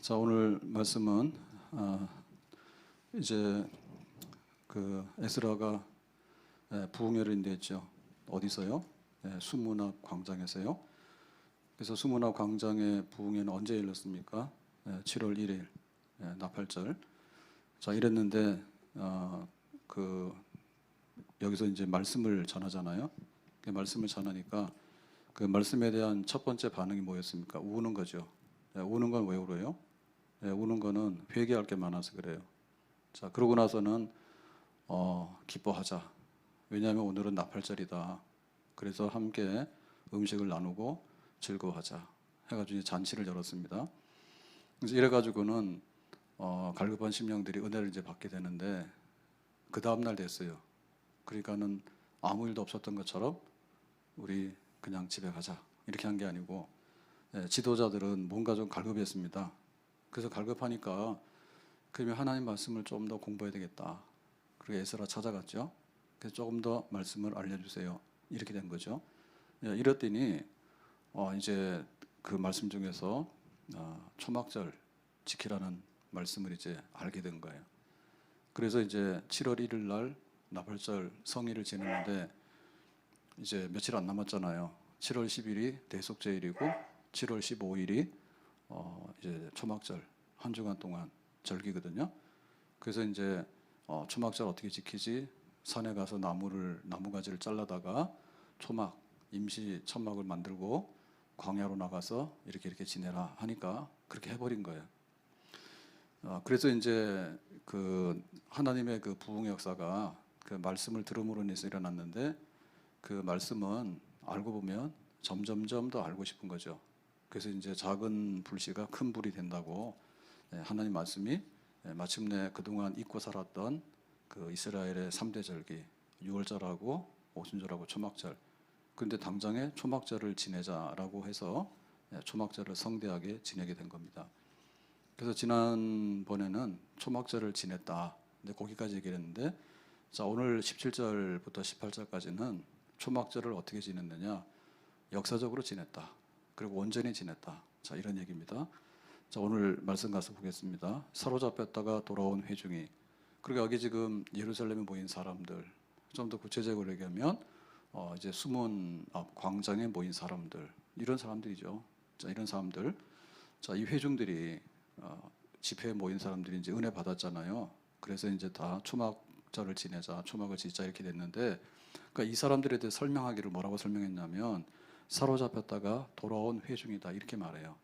자, 오늘 말씀은 이제 그 에스라가 부흥회를 인도했죠. 어디서요? 수문학 광장에서요. 그래서 수문학 광장의 부흥회는 언제 열렸습니까? 7월 1일 나팔절. 자, 이랬는데 그 여기서 이제 말씀을 전하잖아요. 그 말씀을 전하니까 그 말씀에 대한 첫 번째 반응이 뭐였습니까? 우는 거죠. 우는 건 왜 울어요? 우는 거는 회개할 게 많아서 그래요. 자, 그러고 나서는 기뻐하자. 왜냐하면 오늘은 나팔절이다. 그래서 함께 음식을 나누고 즐거워하자. 해가지고 잔치를 열었습니다. 그래서 이래가지고는 갈급한 심령들이 은혜를 이제 받게 되는데 그 다음 날 됐어요. 그러니까는 아무 일도 없었던 것처럼 우리 그냥 집에 가자 이렇게 한 게 아니고 지도자들은 뭔가 좀 갈급했습니다. 그래서 갈급하니까 그러면 하나님 말씀을 좀 더 공부해야 되겠다. 그리고 에스라 찾아갔죠. 그래서 조금 더 말씀을 알려주세요. 이렇게 된 거죠. 이랬더니 이제 그 말씀 중에서 초막절 지키라는 말씀을 이제 알게 된 거예요. 그래서 이제 7월 1일 날 나팔절 성의를 지내는데 이제 며칠 안 남았잖아요. 7월 10일이 대속제일이고 7월 15일이 이제 초막절 한 주간 동안 절기거든요. 그래서 이제 초막절 어떻게 지키지? 산에 가서 나무가지를 잘라다가 초막 임시 천막을 만들고 광야로 나가서 이렇게 지내라 하니까 그렇게 해버린 거예요. 그래서 이제 그 하나님의 그 부흥의 역사가 그 말씀을 들음으로 인해서 일어났는데 그 말씀은 알고 보면 점점점 더 알고 싶은 거죠. 그래서 이제 작은 불씨가 큰 불이 된다고 하나님 말씀이 마침내 그동안 잊고 살았던 그 이스라엘의 3대 절기 유월절하고 오순절하고 초막절, 그런데 당장에 초막절을 지내자라고 해서 초막절을 성대하게 지내게 된 겁니다. 그래서 지난번에는 초막절을 지냈다. 근데 거기까지 얘기를 했는데, 자, 오늘 17절부터 18절까지는 초막절을 어떻게 지냈느냐? 역사적으로 지냈다. 그리고 온전히 지냈다. 자, 이런 얘기입니다. 자, 오늘 말씀 가서 보겠습니다. 사로잡혔다가 돌아온 회중이. 그리고 여기 지금 예루살렘에 모인 사람들, 좀 더 구체적으로 얘기하면 이제 수문 앞 광장에 모인 사람들, 이런 사람들이죠. 자, 이런 사람들. 자, 이 회중들이 집회에 모인 사람들이 이제 은혜 받았잖아요. 그래서 이제 다 초막절을 지내자, 초막을 짓자 이렇게 됐는데, 그러니까 이 사람들에 대해 설명하기를 뭐라고 설명했냐면 사로잡혔다가 돌아온 회중이다 이렇게 말해요.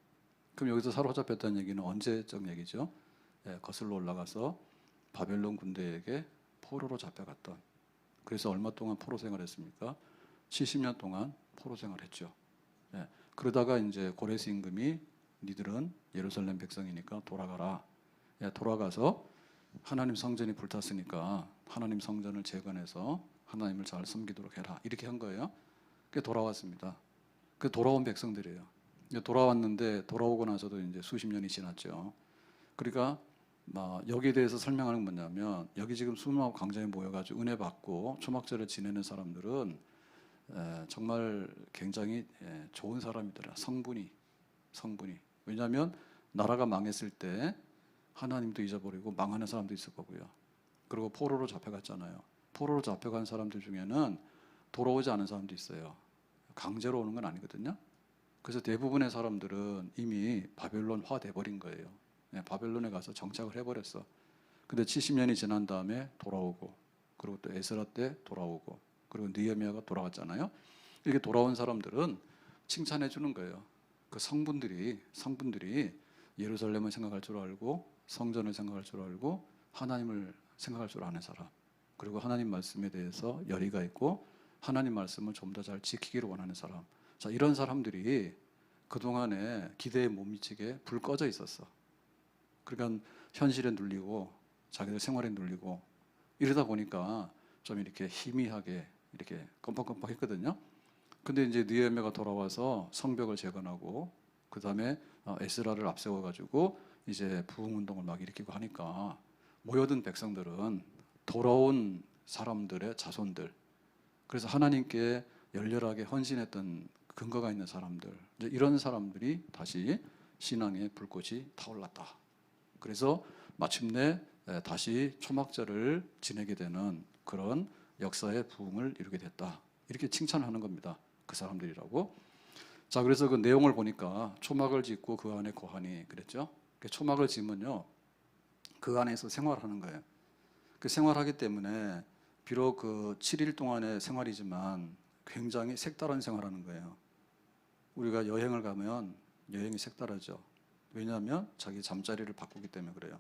그럼 여기서 사로잡혔다는 얘기는 언제적 얘기죠? 거슬러 올라가서 바벨론 군대에게 포로로 잡혀갔던. 그래서 얼마 동안 포로 생활했습니까? 70년 동안 포로 생활했죠. 그러다가 이제 고레스 임금이 니들은 예루살렘 백성이니까 돌아가라. 돌아가서 하나님 성전이 불탔으니까 하나님 성전을 재건해서 하나님을 잘 섬기도록 해라. 이렇게 한 거예요. 그게 돌아왔습니다. 그 돌아온 백성들이에요. 돌아왔는데 돌아오고 나서도 이제 수십 년이 지났죠. 그러니까 여기에 대해서 설명하는 건 뭐냐면, 여기 지금 수문학 광장에 모여가지고 은혜 받고 초막절을 지내는 사람들은 정말 굉장히 좋은 사람이더라. 성분이. 왜냐하면 나라가 망했을 때 하나님도 잊어버리고 망하는 사람도 있을 거고요. 그리고 포로로 잡혀갔잖아요. 포로로 잡혀간 사람들 중에는 돌아오지 않은 사람도 있어요. 강제로 오는 건 아니거든요. 그래서 대부분의 사람들은 이미 바벨론화 돼버린 거예요. 바벨론에 가서 정착을 해버렸어. 근데 70년이 지난 다음에 돌아오고, 그리고 또 에스라 때 돌아오고, 그리고 느헤미야가 돌아왔잖아요. 이렇게 돌아온 사람들은 칭찬해 주는 거예요. 그 성분들이 예루살렘을 생각할 줄 알고, 성전을 생각할 줄 알고, 하나님을 생각할 줄 아는 사람, 그리고 하나님 말씀에 대해서 열의가 있고 하나님 말씀을 좀 더 잘 지키기를 원하는 사람. 자, 이런 사람들이 그동안에 기대에 못 미치게 불 꺼져 있었어. 그러니까 현실에 눌리고 자기들 생활에 눌리고 이러다 보니까 좀 이렇게 희미하게 이렇게 껌뻑껌뻑 했거든요. 근데 이제 느헤미야가 돌아와서 성벽을 재건하고 그 다음에 에스라를 앞세워 가지고 이제 부흥 운동을 막 일으키고 하니까 모여든 백성들은 돌아온 사람들의 자손들, 그래서 하나님께 열렬하게 헌신했던 근거가 있는 사람들, 이제 이런 사람들이 다시 신앙의 불꽃이 타올랐다. 그래서 마침내 다시 초막절을 지내게 되는 그런 역사의 부흥을 이루게 됐다. 이렇게 칭찬하는 겁니다. 그 사람들이라고. 자, 그래서 그 내용을 보니까 초막을 짓고 그 안에 거하니 그랬죠. 초막을 지면요, 그 안에서 생활하는 거예요. 그 생활하기 때문에 비록 그 7일 동안의 생활이지만 굉장히 색다른 생활하는 거예요. 우리가 여행을 가면 여행이 색다르죠. 왜냐하면 자기 잠자리를 바꾸기 때문에 그래요.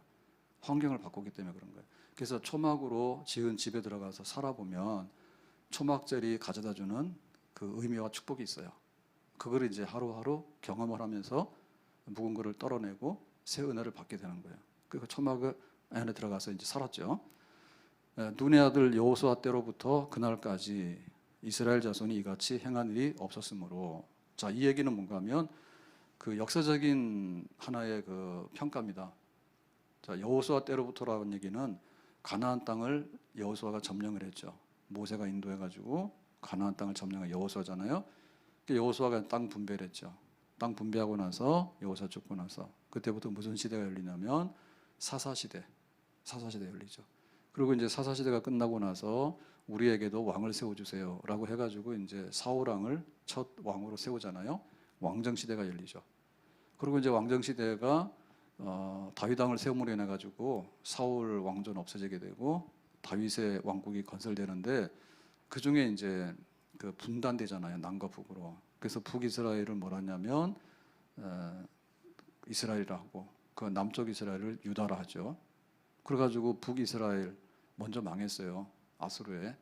환경을 바꾸기 때문에 그런 거예요. 그래서 초막으로 지은 집에 들어가서 살아보면 초막절이 가져다주는 그 의미와 축복이 있어요. 그걸 이제 하루하루 경험을 하면서 묵은 것을 떨어내고 새 은혜를 받게 되는 거예요. 그 초막 안에 들어가서 이제 살았죠. 눈의 아들 여호수아 때로부터 그날까지 이스라엘 자손이 이같이 행한 일이 없었으므로, 자, 이 얘기는 뭔가 하면 그 역사적인 하나의 그 평가입니다. 자, 여호수아 때로부터라는 얘기는 가나안 땅을 여호수아가 점령을 했죠. 모세가 인도해 가지고 가나안 땅을 점령한 여호수아잖아요. 여호수아가 땅 분배를 했죠. 땅 분배하고 나서 여호수아 죽고 나서 그때부터 무슨 시대가 열리냐면 사사시대 열리죠. 그리고 이제 사사시대가 끝나고 나서 우리에게도 왕을 세워주세요라고 해가지고 이제 사울 왕을 첫 왕으로 세우잖아요. 왕정시대가 열리죠. 그리고 이제 왕정시대가 다윗 왕을 세움으로 인해 가지고 사울 왕조는 없어지게 되고 다윗의 왕국이 건설되는데, 그 중에 이제 그 분단되잖아요. 남과 북으로. 그래서 북이스라엘을 뭐라 하냐면 이스라엘이라 하고, 그 남쪽 이스라엘을 유다라 하죠. 그래가지고 북이스라엘 먼저 망했어요. 아수르에.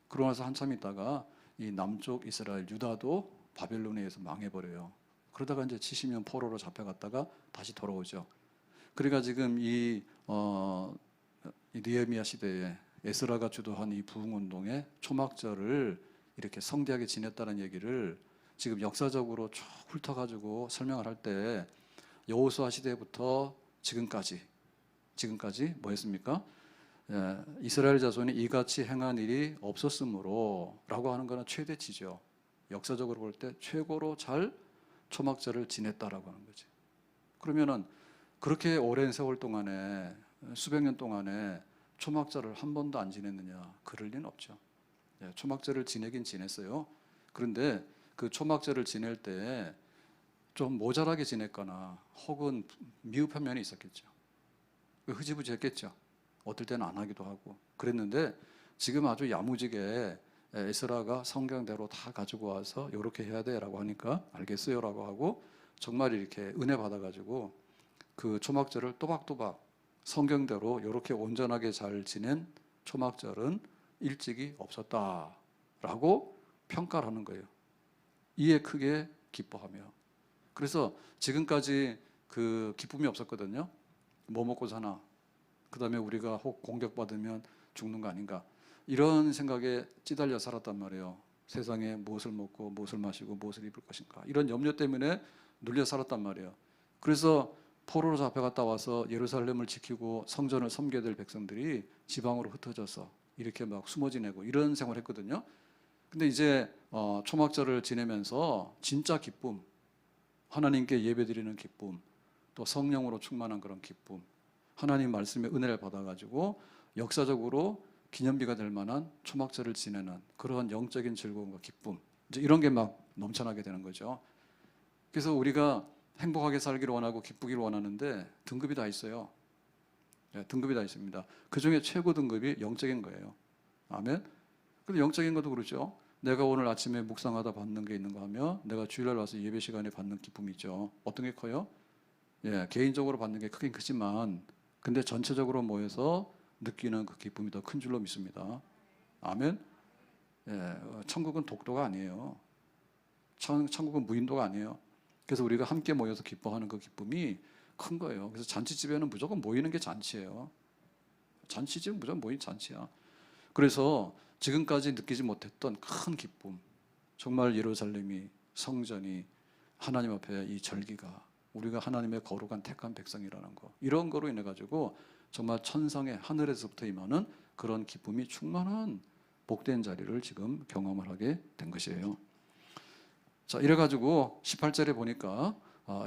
그러고 나서 한참 있다가 이 남쪽 이스라엘 유다도 바벨론에 의해서 망해버려요. 그러다가 이제 70년 포로로 잡혀갔다가 다시 돌아오죠. 그러니까 지금 이 느헤미야 시대에 에스라가 주도한 이 부흥운동의 초막절을 이렇게 성대하게 지냈다는 얘기를 지금 역사적으로 쭉 훑어가지고 설명을 할 때 여호수아 시대부터 지금까지 뭐 했습니까? 이스라엘 자손이 이같이 행한 일이 없었으므로 라고 하는 것은 최대치죠. 역사적으로 볼 때 최고로 잘 초막절을 지냈다라고 하는 거지. 그러면은 그렇게 오랜 세월 동안에, 수백 년 동안에 초막절을 한 번도 안 지냈느냐? 그럴 리는 없죠. 초막절을 지내긴 지냈어요. 그런데 그 초막절을 지낼 때 좀 모자라게 지냈거나 혹은 미흡한 면이 있었겠죠. 흐지부지했겠죠. 어떨 때는 안 하기도 하고 그랬는데, 지금 아주 야무지게 에스라가 성경대로 다 가지고 와서 이렇게 해야 돼라고 하니까 알겠어요라고 하고 정말 이렇게 은혜 받아가지고 그 초막절을 또박또박 성경대로 이렇게 온전하게 잘 지낸 초막절은 일찍이 없었다라고 평가를 하는 거예요. 이에 크게 기뻐하며. 그래서 지금까지 그 기쁨이 없었거든요. 뭐 먹고 사나, 그 다음에 우리가 혹 공격받으면 죽는 거 아닌가, 이런 생각에 찌달려 살았단 말이에요. 세상에 무엇을 먹고 무엇을 마시고 무엇을 입을 것인가, 이런 염려 때문에 눌려 살았단 말이에요. 그래서 포로로 잡혀갔다 와서 예루살렘을 지키고 성전을 섬겨야 될 백성들이 지방으로 흩어져서 이렇게 막 숨어 지내고 이런 생활을 했거든요. 근데 이제 초막절을 지내면서 진짜 기쁨, 하나님께 예배드리는 기쁨, 또 성령으로 충만한 그런 기쁨, 하나님 말씀의 은혜를 받아가지고 역사적으로 기념비가 될 만한 초막절을 지내는 그런 영적인 즐거움과 기쁨, 이제 이런 게 막 넘쳐나게 되는 거죠. 그래서 우리가 행복하게 살기를 원하고 기쁘기를 원하는데 등급이 다 있어요. 등급이 다 있습니다. 그 중에 최고 등급이 영적인 거예요. 아멘. 근데 영적인 것도 그렇죠. 내가 오늘 아침에 묵상하다 받는 게 있는가 하면 내가 주일날 와서 예배 시간에 받는 기쁨이 있죠. 어떤 게 커요? 개인적으로 받는 게 크긴 크지만 근데 전체적으로 모여서 느끼는 그 기쁨이 더 큰 줄로 믿습니다. 아멘. 천국은 독도가 아니에요. 천국은 무인도가 아니에요. 그래서 우리가 함께 모여서 기뻐하는 그 기쁨이 큰 거예요. 그래서 잔치집에는 무조건 모이는 게 잔치예요. 잔치집은 무조건 모인 잔치야. 그래서 지금까지 느끼지 못했던 큰 기쁨, 정말 예루살렘이, 성전이, 하나님 앞에 이 절기가, 우리가 하나님의 거룩한 택한 백성이라는 거, 이런 거로 인해 가지고 정말 천상의 하늘에서부터 임하는 그런 기쁨이 충만한 복된 자리를 지금 경험을 하게 된 것이에요. 자, 이래 가지고 18절에 보니까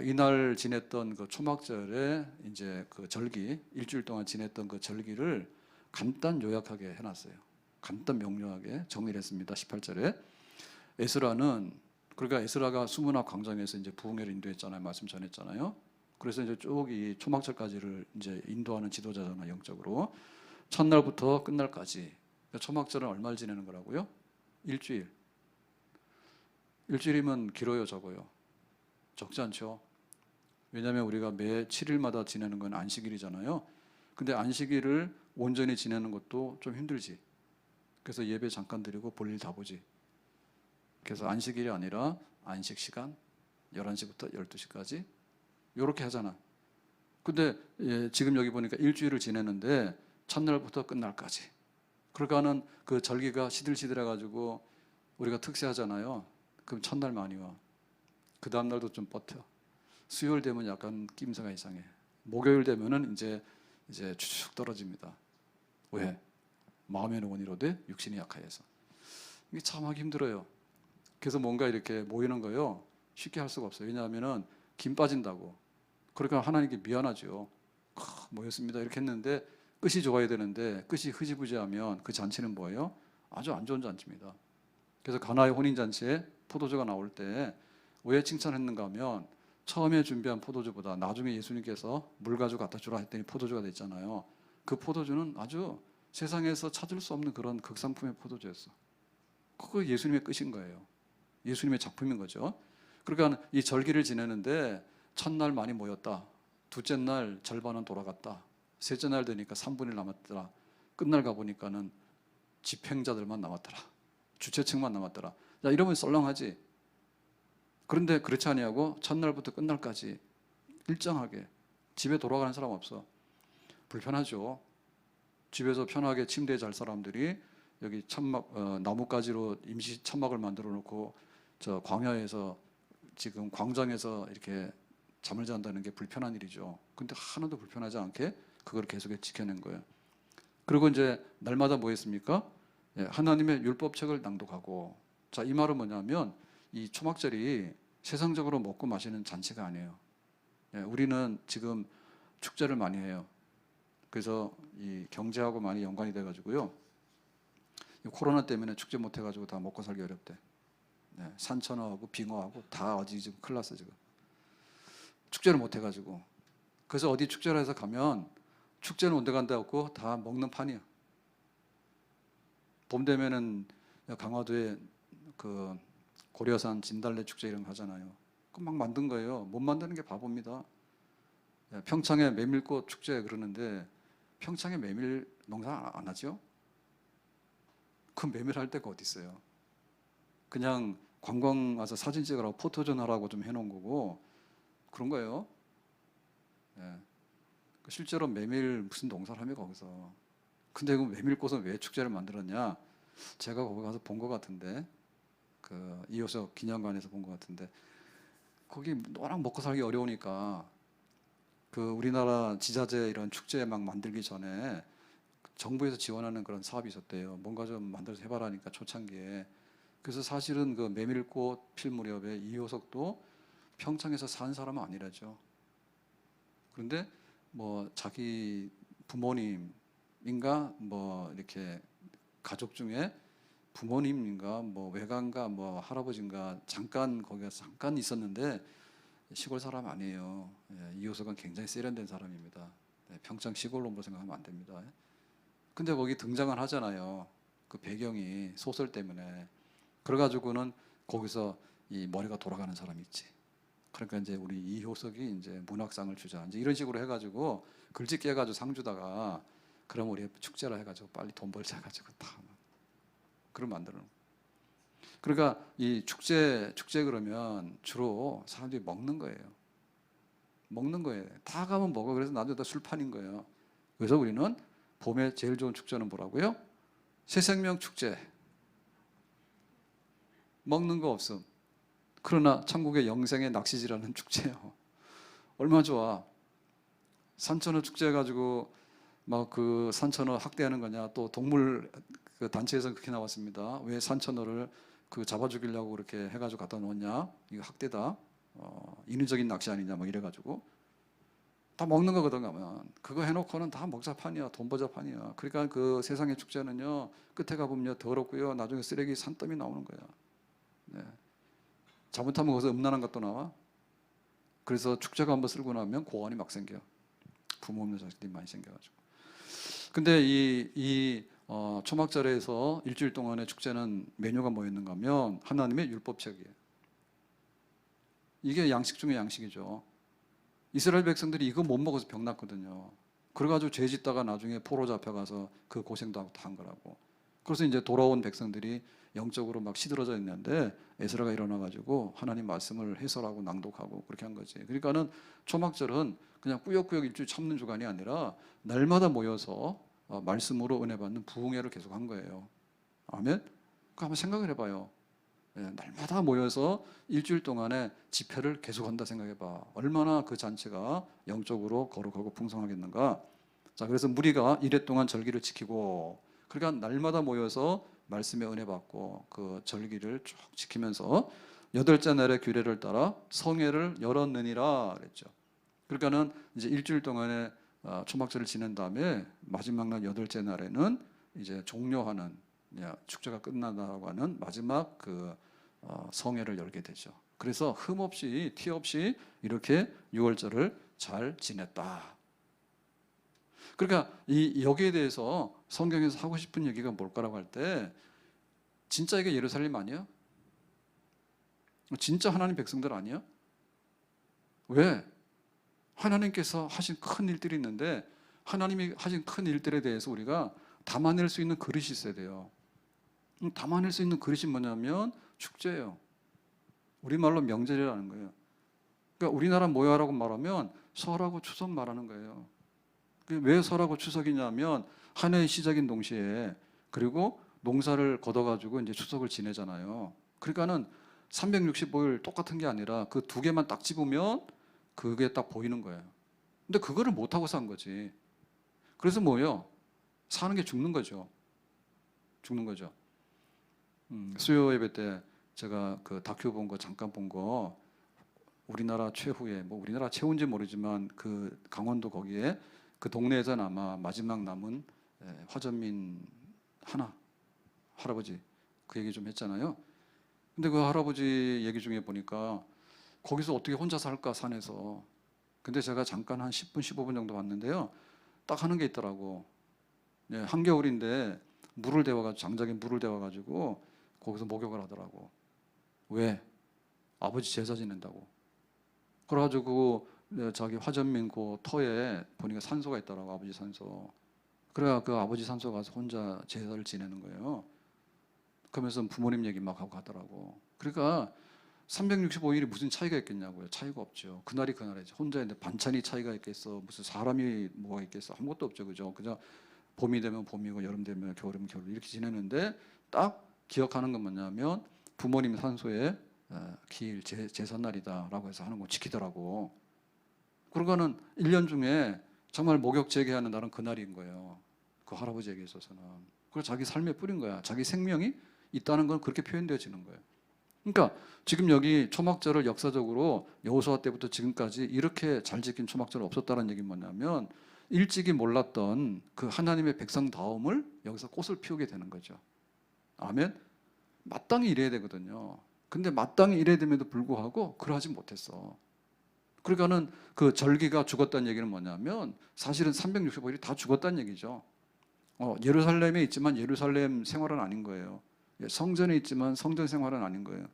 이날 지냈던 그 초막절에 이제 그 절기 일주일 동안 지냈던 그 절기를 간단 요약하게 해놨어요. 간단 명료하게 정리를 했습니다. 18절에 에스라는 그러니까 에스라가 수문학 광장에서 이제 부흥회를 인도했잖아요. 말씀 전했잖아요. 그래서 이제 쭉 이 초막절까지를 이제 인도하는 지도자잖아요. 영적으로 첫날부터 끝날까지 초막절은 얼마를 지내는 거라고요? 일주일. 일주일이면 길어요, 적어요? 적지 않죠. 왜냐하면 우리가 매 7일마다 지내는 건 안식일이잖아요. 근데 안식일을 온전히 지내는 것도 좀 힘들지. 그래서 예배 잠깐 드리고 볼일 다 보지. 그래서 안식일이 아니라 안식 시간 11시부터 12시까지 이렇게 하잖아. 근데 지금 여기 보니까 일주일을 지내는데 첫날부터 끝날까지. 그러니까는 그 절기가 시들시들해가지고 우리가 특세하잖아요. 그럼 첫날 많이 와. 그 다음 날도 좀 버텨. 수요일 되면 약간 낌새가 이상해. 목요일 되면은 이제 쭉쭉 떨어집니다. 왜? 마음의 원이로되 육신이 약하여서. 이게 참 하기 힘들어요. 그래서 뭔가 이렇게 모이는 거요. 쉽게 할 수가 없어요. 왜냐하면은 김 빠진다고. 그러니까 하나님께 미안하죠. 모였습니다. 이렇게 했는데 끝이 좋아야 되는데 끝이 흐지부지하면 그 잔치는 뭐예요? 아주 안 좋은 잔치입니다. 그래서 가나의 혼인잔치에 포도주가 나올 때 왜 칭찬했는가 하면 처음에 준비한 포도주보다 나중에 예수님께서 물 가지고 갖다 주라 했더니 포도주가 됐잖아요. 그 포도주는 아주 세상에서 찾을 수 없는 그런 극상품의 포도주였어. 그거 예수님의 끝인 거예요. 예수님의 작품인 거죠. 그러니까 이 절기를 지내는데 첫날 많이 모였다. 둘째 날 절반은 돌아갔다. 셋째 날 되니까 3분의 1 남았더라. 끝날 가보니까는 집행자들만 남았더라. 주최측만 남았더라. 야, 이러면 썰렁하지. 그런데 그렇지 아니하고 첫날부터 끝날까지 일정하게 집에 돌아가는 사람 없어. 불편하죠. 집에서 편하게 침대에 잘 사람들이 여기 나뭇가지로 임시 천막을 만들어 놓고 저 광야에서 지금 광장에서 이렇게 잠을 잔다는 게 불편한 일이죠. 근데 하나도 불편하지 않게 그걸 계속 지켜낸 거예요. 그리고 이제 날마다 뭐 했습니까? 하나님의 율법책을 낭독하고. 자, 이 말은 뭐냐면 이 초막절이 세상적으로 먹고 마시는 잔치가 아니에요. 우리는 지금 축제를 많이 해요. 그래서 이 경제하고 많이 연관이 돼가지고요. 코로나 때문에 축제 못 해가지고 다 먹고 살기 어렵대. 산천어하고 빙어하고 다 어디 지금 큰일 났어 지금. 축제를 못 해가지고. 그래서 어디 축제를 해서 가면 축제는 온데 간데 없고 다 먹는 판이야. 봄 되면은 강화도에 그 고려산 진달래 축제 이런 거 하잖아요. 그 막 만든 거예요. 못 만드는 게 바보입니다. 평창에 메밀꽃 축제 그러는데 평창에 메밀 농사 안 하죠? 그 메밀 할 데가 어디 있어요? 그냥 관광 와서 사진 찍으라고 포토존 하라고 좀 해놓은 거고 그런 거예요. 실제로 메밀 무슨 농사를 하며 거기서. 근데 그 메밀꽃은 왜 축제를 만들었냐? 제가 거기 가서 본 것 같은데 그 이호석 기념관에서 본 것 같은데 거기 워낙 먹고 살기 어려우니까 그 우리나라 지자체 이런 축제 막 만들기 전에 정부에서 지원하는 그런 사업이 있었대요. 뭔가 좀 만들어서 해봐라니까 초창기에. 그래서 사실은 그 메밀꽃 필 무렵에 이호석도 평창에서 산 사람은 아니라죠. 그런데 뭐 자기 부모님인가 뭐 이렇게 가족 중에 부모님인가 뭐 외가인가 뭐 할아버지인가 잠깐 거기가 잠깐 있었는데 시골 사람 아니에요. 이호석은 굉장히 세련된 사람입니다. 평창 시골로 생각하면 안 됩니다. 근데 거기 등장을 하잖아요. 그 배경이 소설 때문에. 그래가지고는 거기서 이 머리가 돌아가는 사람이 있지. 그러니까 이제 우리 이효석이 이제 문학상을 주자. 이제 이런 식으로 해가지고 글짓기 해가지고 상 주다가 그럼 우리 축제를 해가지고 빨리 돈 벌자 해가지고 다 그걸 만드는. 그러니까 이 축제 그러면 주로 사람들이 먹는 거예요. 먹는 거예요. 다 가면 먹어. 그래서 나중에 다 술판인 거예요. 그래서 우리는 봄에 제일 좋은 축제는 뭐라고요? 새생명 축제. 먹는 거 없음. 그러나 천국의 영생의 낚시질하는 축제예요. 얼마나 좋아. 산천어 축제 해가지고 막 그 산천어 학대하는 거냐. 또 동물 그 단체에서 그렇게 나왔습니다. 왜 산천어를 그 잡아 죽이려고 그렇게 해가지고 갖다 놓았냐. 이거 학대다. 인위적인 낚시 아니냐 뭐 이래가지고 다 먹는 거거든 가면 그거 해놓고는 다 먹자판이야, 돈 버자판이야. 그러니까 그 세상의 축제는요 끝에 가보면요 더럽고요 나중에 쓰레기 산더미 나오는 거야. 네. 잘못하면 거기서 음란한 것도 나와. 그래서 축제가 한번 쓸고 나면 고환이 막 생겨. 부모 없는 자식들이 많이 생겨가지고. 근데 이 초막절에서 일주일 동안의 축제는 메뉴가 뭐였는가 하면 하나님의 율법책이에요. 이게 양식 중에 양식이죠. 이스라엘 백성들이 이거 못 먹어서 병났거든요. 그래가지고 죄 짓다가 나중에 포로 잡혀가서 그 고생도 하고 다 한 거라고. 그래서 이제 돌아온 백성들이 영적으로 막 시들어져 있는데 에스라가 일어나가지고 하나님 말씀을 해설하고 낭독하고 그렇게 한 거지. 그러니까는 초막절은 그냥 꾸역꾸역 일주일 참는 주간이 아니라 날마다 모여서 말씀으로 은혜 받는 부흥회를 계속 한 거예요. 아멘? 그 한번 생각을 해봐요. 날마다 모여서 일주일 동안에 집회를 계속한다 생각해봐. 얼마나 그 잔치가 영적으로 거룩하고 풍성하겠는가. 자, 그래서 무리가 이래 동안 절기를 지키고, 그러니까 날마다 모여서 말씀의 은혜 받고 그 절기를 쭉 지키면서 여덟째 날의 규례를 따라 성회를 열었느니라 그랬죠. 그러니까는 이제 일주일 동안에 초막절을 지낸 다음에 마지막 날 여덟째 날에는 이제 종료하는 축제가 끝난다고 하는 마지막 그 성회를 열게 되죠. 그래서 흠 없이 티 없이 이렇게 6월절을 잘 지냈다. 그러니까 여기에 대해서 성경에서 하고 싶은 얘기가 뭘까라고 할 때 진짜 이게 예루살렘 아니야? 진짜 하나님 백성들 아니야? 왜? 하나님께서 하신 큰 일들이 있는데 하나님이 하신 큰 일들에 대해서 우리가 담아낼 수 있는 그릇이 있어야 돼요. 담아낼 수 있는 그릇이 뭐냐면 축제예요. 우리말로 명절이라는 거예요. 그러니까 우리나라 모여라고 말하면 설하고 추석 말하는 거예요. 왜 설하고 추석이냐면 한 해의 시작인 동시에 그리고 농사를 걷어가지고 이제 추석을 지내잖아요. 그러니까는 365일 똑같은 게 아니라 그 두 개만 딱 집으면 그게 딱 보이는 거예요. 근데 그거를 못하고 산 거지. 그래서 뭐예요? 사는 게 죽는 거죠. 죽는 거죠. 수요 예배 때 제가 그 다큐 본 거 잠깐 본 거 우리나라 최후의 뭐 우리나라 최후인지 모르지만 그 강원도 거기에 그 동네에서는 아마 마지막 남은 화전민 할아버지 그 얘기 좀 했잖아요. 근데 그 할아버지 얘기 중에 보니까 거기서 어떻게 혼자 살까 산에서. 근데 제가 잠깐 한 10분 15분 정도 봤는데요. 딱 하는 게 있더라고. 한겨울인데 물을 데워가지고 장작에 물을 데워가지고 거기서 목욕을 하더라고. 왜? 아버지 제사 지낸다고. 그래가지고 자기 화전민 그 터에 보니까 산소가 있더라고. 아버지 산소. 그래야 그 아버지 산소 가서 혼자 제사를 지내는 거예요. 그러면서 부모님 얘기 막 하고 가더라고. 그러니까 365일이 무슨 차이가 있겠냐고요. 차이가 없죠. 그날이 그날이죠. 혼자인데 반찬이 차이가 있겠어. 무슨 사람이 뭐가 있겠어. 아무것도 없죠. 그죠? 그냥 봄이 되면 봄이고 여름 되면 겨울이면 겨울 이렇게 지내는데 딱 기억하는 건 뭐냐면 부모님 산소에 기일 제삿날이다라고 해서 하는 거 지키더라고. 그러고는 1년 중에 정말 목욕 재개하는 날은 그날인 거예요. 그 할아버지에게 있어서는. 그리고 자기 삶에 뿌린 거야. 자기 생명이 있다는 건 그렇게 표현되어지는 거예요. 그러니까 지금 여기 초막절을 역사적으로 여호수아 때부터 지금까지 이렇게 잘 지킨 초막절은 없었다는 얘기는 뭐냐면 일찍이 몰랐던 그 하나님의 백성다움을 여기서 꽃을 피우게 되는 거죠. 아멘. 마땅히 이래야 되거든요. 근데 마땅히 이래야 됨에도 불구하고 그러하지 못했어. 그러니까는 그 절기가 죽었다는 얘기는 뭐냐면 사실은 365일이 다 죽었다는 얘기죠. 예루살렘에 있지만 예루살렘 생활은 아닌 거예요. 성전에 있지만 성전 생활은 아닌 거예요.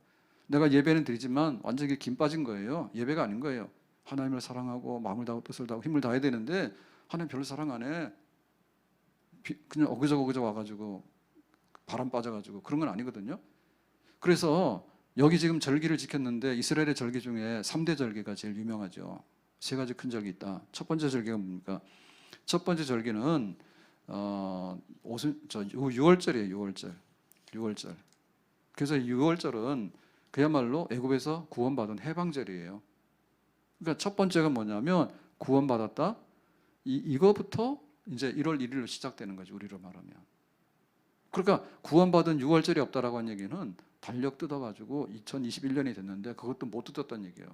내가 예배는 드리지만 완전히 김 빠진 거예요. 예배가 아닌 거예요. 하나님을 사랑하고 마음을 다하고 뜻을 다하고 힘을 다해야 되는데 하나님 별로 사랑 안 해. 그냥 어그저그저 와가지고 바람 빠져가지고 그런 건 아니거든요. 그래서 여기 지금 절기를 지켰는데 이스라엘의 절기 중에 3대 절기가 제일 유명하죠. 세 가지 큰 절기 있다. 첫 번째 절기가 뭡니까? 첫 번째 절기는 6월절이에요. 6월절. 그래서 6월절은 그야말로 애굽에서 구원받은 해방절이에요. 그러니까 첫 번째가 뭐냐면 구원받았다. 이거부터 이제 1월 1일로 시작되는 거죠. 우리로 말하면. 그러니까 구원받은 6월절이 없다라고 한 얘기는 달력 뜯어가지고 2021년이 됐는데 그것도 못 뜯었다는 얘기예요.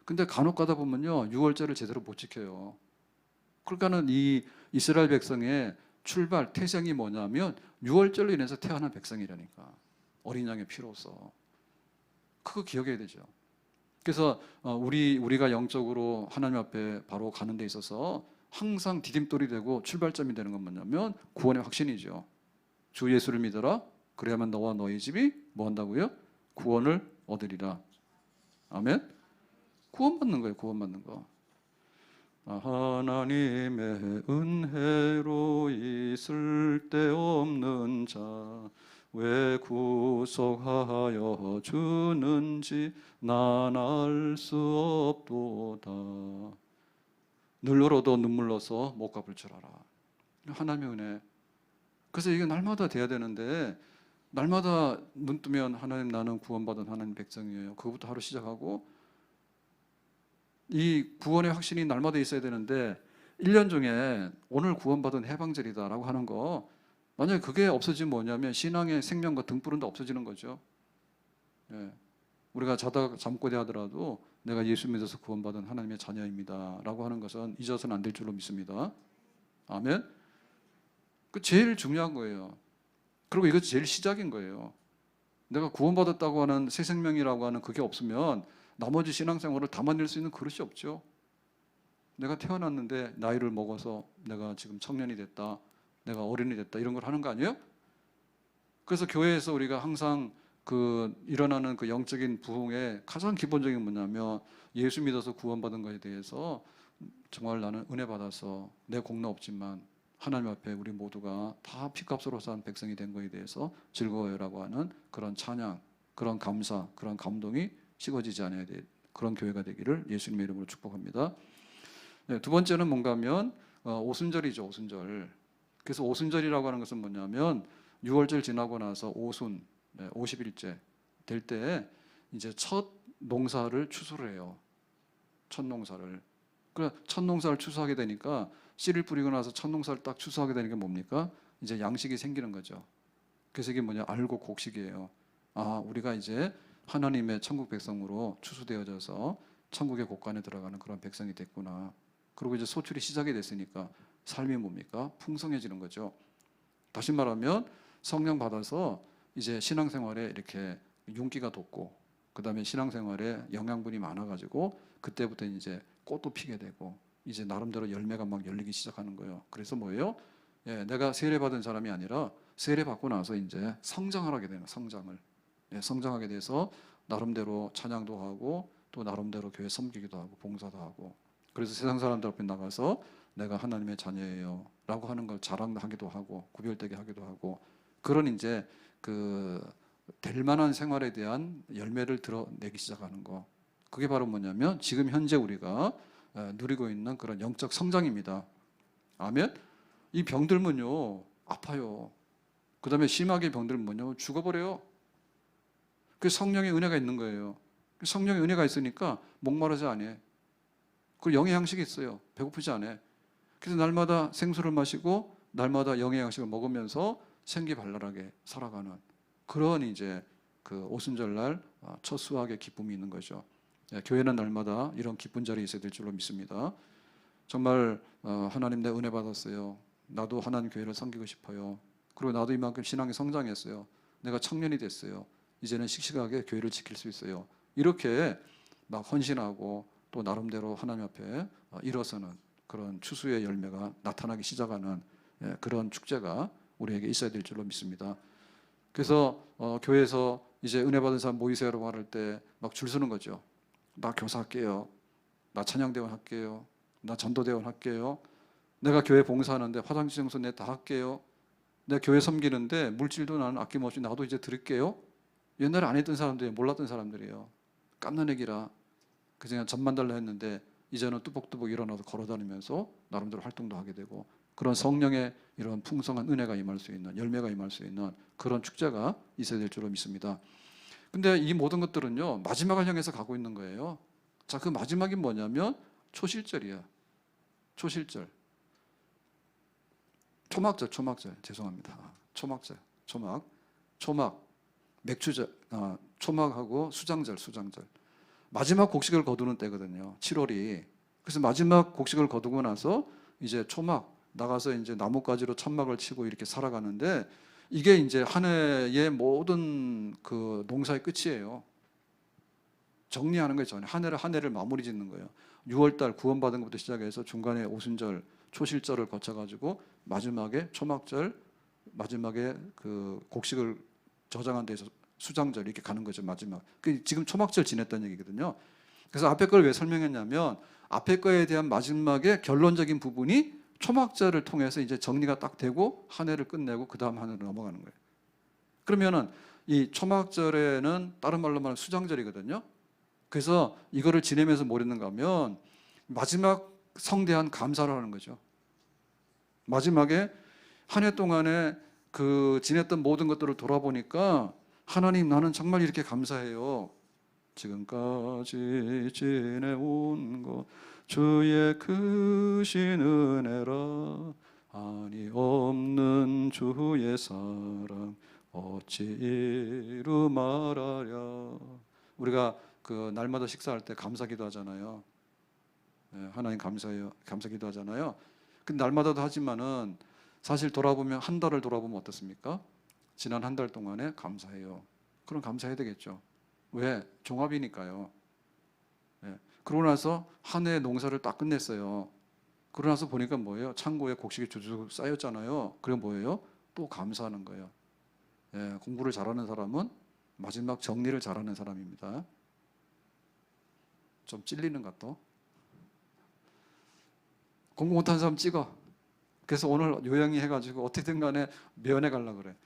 근데 간혹 가다 보면요, 유월절을 제대로 못 지켜요. 그러니까는 이 이스라엘 백성의 출발 태생이 뭐냐면 유월절로 인해서 태어난 백성이라니까. 어린 양의 피로서. 그거 기억해야 되죠. 그래서 우리가 영적으로 하나님 앞에 바로 가는 데 있어서 항상 디딤돌이 되고 출발점이 되는 건 뭐냐면 구원의 확신이죠. 주 예수를 믿어라. 그래야만 너와 너희 집이 뭐 한다고요? 구원을 얻으리라. 아멘. 구원받는 거예요. 구원받는 거. 하나님의 은혜로 있을 데 없는 자 왜 구속하여 주는지 난 알 수 없도다. 늘 울어도 눈물로서 못 갚을 줄 알아. 하나님의 은혜. 그래서 이게 날마다 돼야 되는데 날마다 눈 뜨면 하나님 나는 구원받은 하나님 백성이에요. 그거부터 하루 시작하고 이 구원의 확신이 날마다 있어야 되는데 1년 중에 오늘 구원받은 해방절이다라고 하는 거 만약에 그게 없어지면 뭐냐면 신앙의 생명과 등불은 없어지는 거죠. 예. 우리가 자다가 잠꼬대 하더라도 내가 예수 믿어서 구원받은 하나님의 자녀입니다 라고 하는 것은 잊어서는 안 될 줄로 믿습니다. 아멘. 그 제일 중요한 거예요. 그리고 이것이 제일 시작인 거예요. 내가 구원받았다고 하는 새 생명이라고 하는 그게 없으면 나머지 신앙생활을 담아낼 수 있는 그릇이 없죠. 내가 태어났는데 나이를 먹어서 내가 지금 청년이 됐다, 내가 어른이 됐다 이런 걸 하는 거 아니에요? 그래서 교회에서 우리가 항상 일어나는 그 영적인 부흥의 가장 기본적인 뭐냐면 예수 믿어서 구원받은 것에 대해서 정말 나는 은혜 받아서 내 공로 없지만 하나님 앞에 우리 모두가 다 피값으로 산 백성이 된 것에 대해서 즐거워요라고 하는 그런 찬양, 그런 감사, 그런 감동이 식어지지 않아야 될 그런 교회가 되기를 예수님의 이름으로 축복합니다. 네, 두 번째는 뭔가 하면 오순절이죠. 오순절. 그래서 오순절이라고 하는 것은 뭐냐면 6월절 지나고 나서 오순, 50일째 될 때 이제 첫 농사를 추수를 해요. 첫 농사를. 그러니까 첫 농사를 추수하게 되니까 씨를 뿌리고 나서 첫 농사를 딱 추수하게 되는 게 뭡니까? 이제 양식이 생기는 거죠. 그래서 이게 뭐냐? 알고 곡식이에요. 아, 우리가 이제 하나님의 천국 백성으로 추수되어져서 천국의 곳간에 들어가는 그런 백성이 됐구나. 그리고 이제 소출이 시작이 됐으니까 삶이 뭡니까? 풍성해지는 거죠. 다시 말하면 성령 받아서 이제 신앙생활에 이렇게 윤기가 돋고 그다음에 신앙생활에 영양분이 많아가지고 그때부터 이제 꽃도 피게 되고 이제 나름대로 열매가 막 열리기 시작하는 거예요. 그래서 뭐예요? 예, 내가 세례 받은 사람이 아니라 세례 받고 나서 이제 성장을 하게 되는 성장을. 예, 성장하게 돼서 나름대로 찬양도 하고 또 나름대로 교회 섬기기도 하고 봉사도 하고 그래서 세상 사람들 앞에 나가서 내가 하나님의 자녀예요 라고 하는 걸 자랑하기도 하고 구별되게 하기도 하고 그런 이제 될 만한 생활에 대한 열매를 드러내기 시작하는 거. 그게 바로 뭐냐면 지금 현재 우리가 누리고 있는 그런 영적 성장입니다. 아멘. 이 병들면요 아파요. 그 다음에 심하게 병들면 뭐냐면 죽어버려요. 그 성령의 은혜가 있는 거예요. 성령의 은혜가 있으니까 목마르지 않아. 그리고 영의 양식이 있어요. 배고프지 않아. 그래서 날마다 생수를 마시고 날마다 영의 양식을 먹으면서 생기발랄하게 살아가는 그런 이제 그 오순절날 첫 수확의 기쁨이 있는 거죠. 교회는 날마다 이런 기쁜 자리에 있어야 될 줄로 믿습니다. 정말 하나님 내 은혜 받았어요. 나도 하나님 교회를 섬기고 싶어요. 그리고 나도 이만큼 신앙이 성장했어요. 내가 청년이 됐어요. 이제는 씩씩하게 교회를 지킬 수 있어요. 이렇게 막 헌신하고 또 나름대로 하나님 앞에 일어서는 그런 추수의 열매가 나타나기 시작하는 그런 축제가 우리에게 있어야 될 줄로 믿습니다. 그래서 교회에서 이제 은혜 받은 사람 모이세요라고 할 때 막 줄 서는 거죠. 나 교사할게요. 나 찬양대원 할게요. 나 전도대원 할게요. 내가 교회 봉사하는데 화장실 청소 내 다 할게요. 내가 교회 섬기는데 물질도 나는 아낌없이 나도 이제 드릴게요. 옛날에 안 했던 사람들이 몰랐던 사람들이에요. 깜난애기라 그냥 전만 달라 했는데 이제는 뚜벅뚜벅 일어나서 걸어다니면서 나름대로 활동도 하게 되고 그런 성령의 이런 풍성한 은혜가 임할 수 있는 열매가 임할 수 있는 그런 축제가 있어야 될 줄로 믿습니다. 근데 이 모든 것들은요 마지막을 향해서 가고 있는 거예요. 자, 그 마지막이 뭐냐면 초실절이야. 초실절. 초막절 죄송합니다. 초막절 초막 맥주절 초막하고 수장절 마지막 곡식을 거두는 때거든요. 7월이. 그래서 마지막 곡식을 거두고 나서 이제 초막 나가서 이제 나뭇가지로 천막을 치고 이렇게 살아가는데 이게 이제 한 해의 모든 그 농사의 끝이에요. 정리하는 거예요. 한 해를 마무리 짓는 거예요. 6월달 구원받은 것부터 시작해서 중간에 오순절, 초실절을 거쳐가지고 마지막에 초막절, 마지막에 그 곡식을 저장한 데서 수장절 이렇게 가는 거죠. 마지막. 지금 초막절 지냈다는 얘기거든요. 그래서 앞에 걸 왜 설명했냐면 앞에 거에 대한 마지막에 결론적인 부분이 초막절을 통해서 이제 정리가 딱 되고 한 해를 끝내고 그 다음 한 해로 넘어가는 거예요. 그러면은 이 초막절에는 다른 말로 말하면 수장절이거든요. 그래서 이거를 지내면서 뭘 했는가 하면 마지막 성대한 감사를 하는 거죠. 마지막에 한 해 동안에 그 지냈던 모든 것들을 돌아보니까 하나님 나는 정말 이렇게 감사해요. 지금까지 지내온 것 주의 크신 은혜라 아니 없는 주의 사랑 어찌 이루 말하랴. 우리가 그 날마다 식사할 때 감사기도 하잖아요. 하나님 감사해요. 감사기도 하잖아요. 근데 날마다도 하지만은 사실 돌아보면 한 달을 돌아보면 어떻습니까? 지난 한 달 동안에 감사해요. 그럼 감사해야 되겠죠. 왜? 종합이니까요. 그러고 나서 한 해 농사를 딱 끝냈어요. 그러고 나서 보니까 뭐예요? 창고에 곡식이 주쭉 쌓였잖아요. 그럼 뭐예요? 또 감사하는 거예요. 공부를 잘하는 사람은 마지막 정리를 잘하는 사람입니다. 좀 찔리는가 또? 공부 못하는 사람 찍어. 그래서 오늘 요양이 해가지고 어떻게든 간에 면회 가려고 그래.